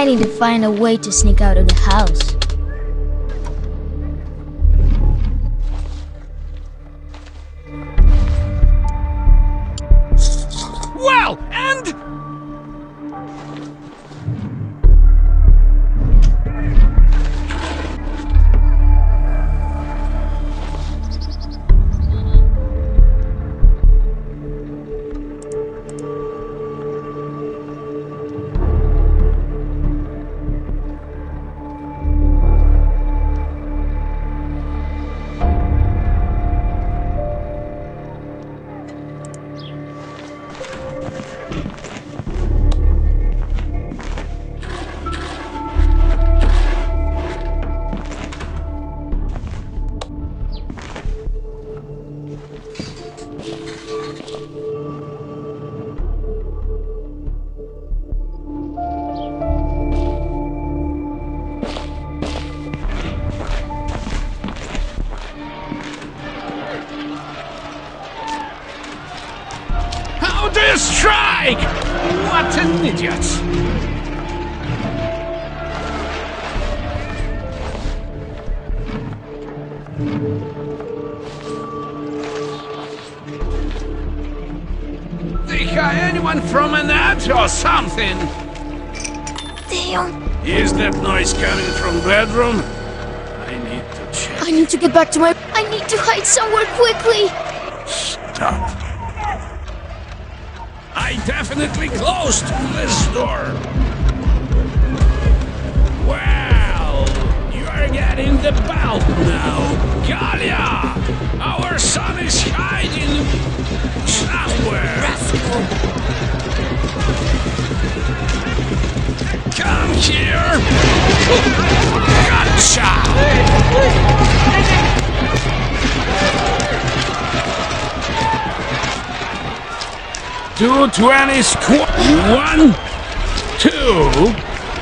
I need to find a way to sneak out of the house. Well, and... How do you strike? What an idiot! They got anyone from an ad or something? Damn. Is that noise coming from bedroom? I need to check. I need to get back to my... I need to hide somewhere quickly. Stop. I definitely closed this door. Well, you are getting the belt now. Galya! Our son is hiding somewhere. Rascal. Come here! Gotcha! 220 squad. 1, 2,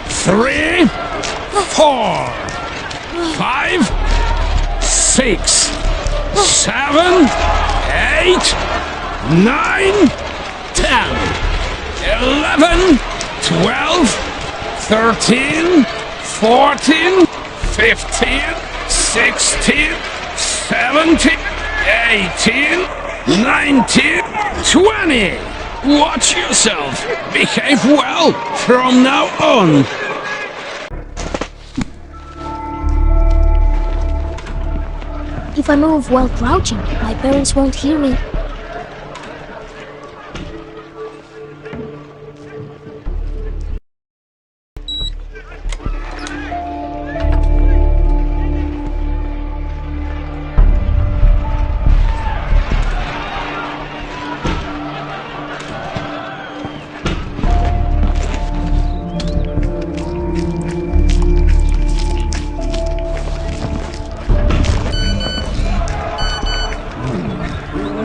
3, 4, 5, 6, 7, 8, 9, 10, 11, 12, 13, 14, 15, 16, 17, 18, 19, 20. Watch yourself. Behave well from now on. If I move while crouching, my parents won't hear me.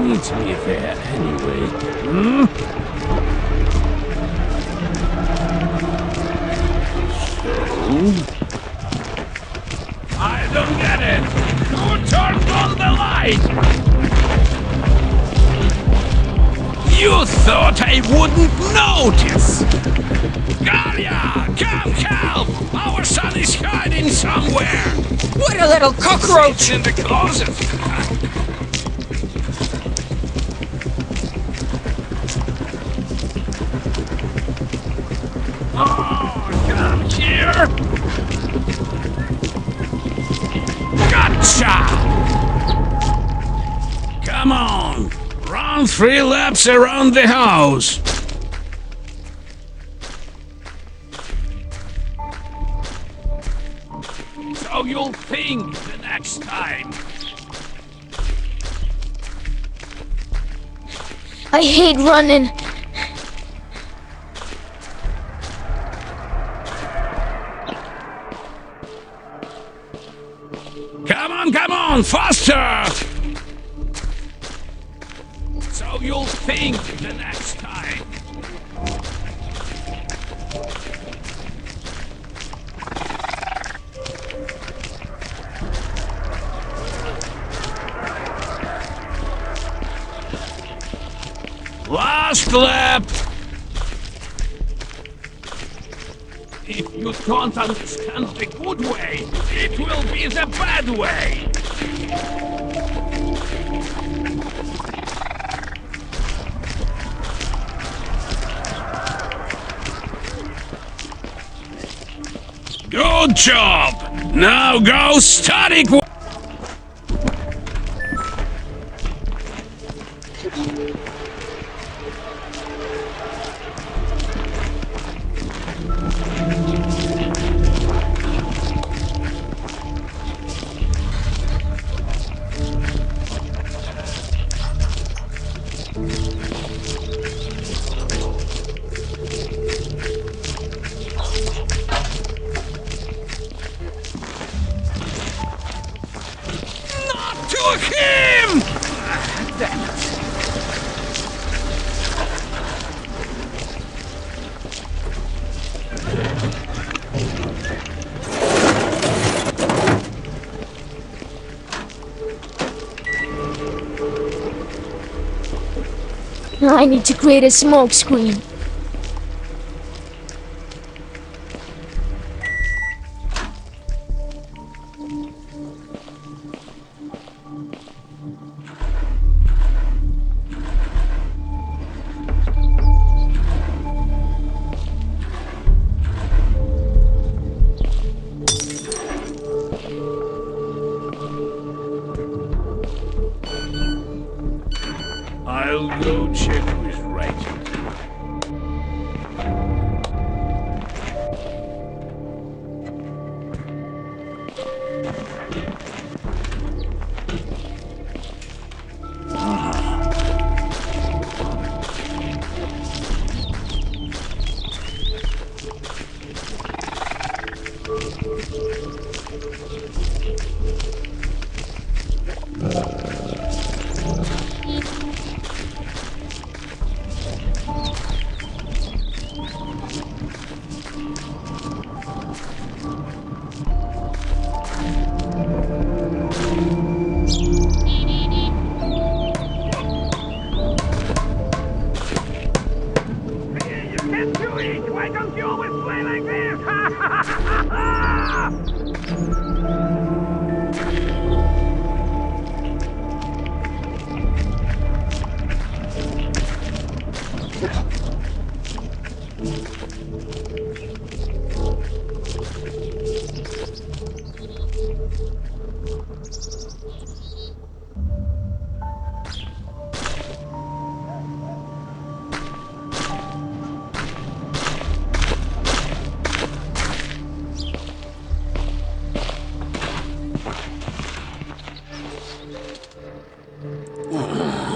Needs me there anyway. I don't get it. Who turned on the light? You thought I wouldn't notice. Galya, come help! Our son is hiding somewhere. What a little cockroach! It's in the closet. Oh, come here! Gotcha! Come on! Run 3 laps around the house! So you'll think the next time. I hate running. Come on, faster! So you'll think the next time. Last lap! If You don't understand the good way. It will be the bad way. Good job! Now go study. To him! I need to create a smoke screen. I'll go check who's writing. Why don't you always play like this?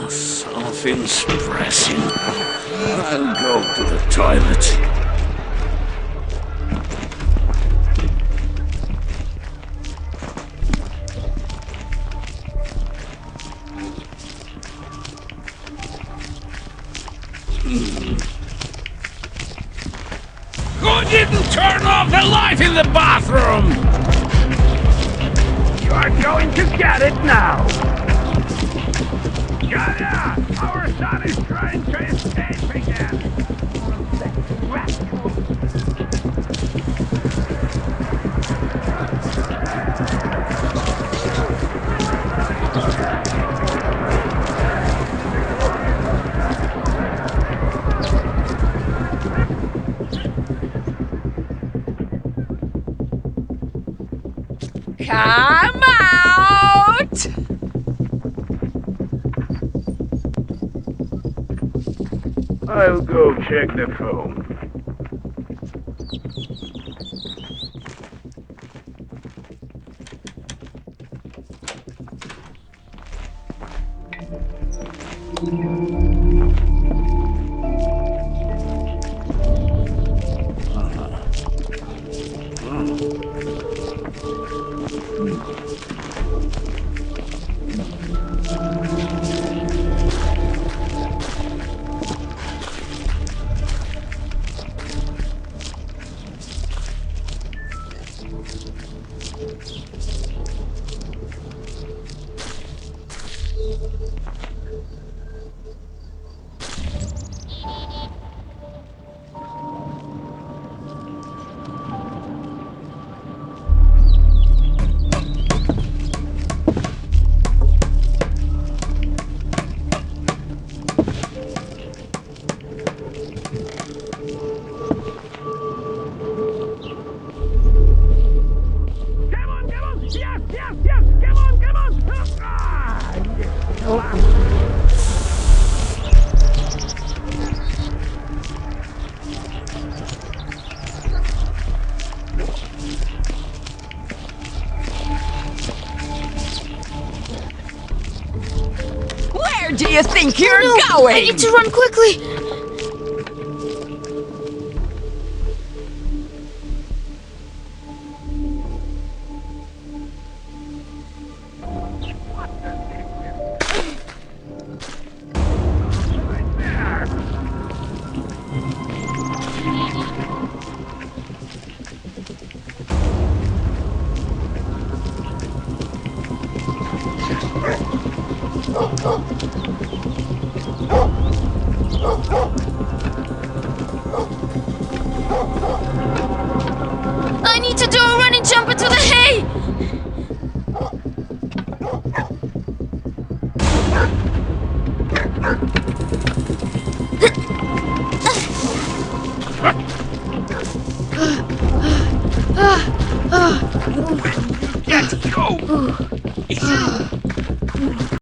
Something's pressing. I'll go to the toilet. Who didn't turn off the light in the bathroom? You are going to get it now. Galya, our son is trying to escape again. Come out! I'll go check the phone. Where do you think you're No, I going? need to run quickly.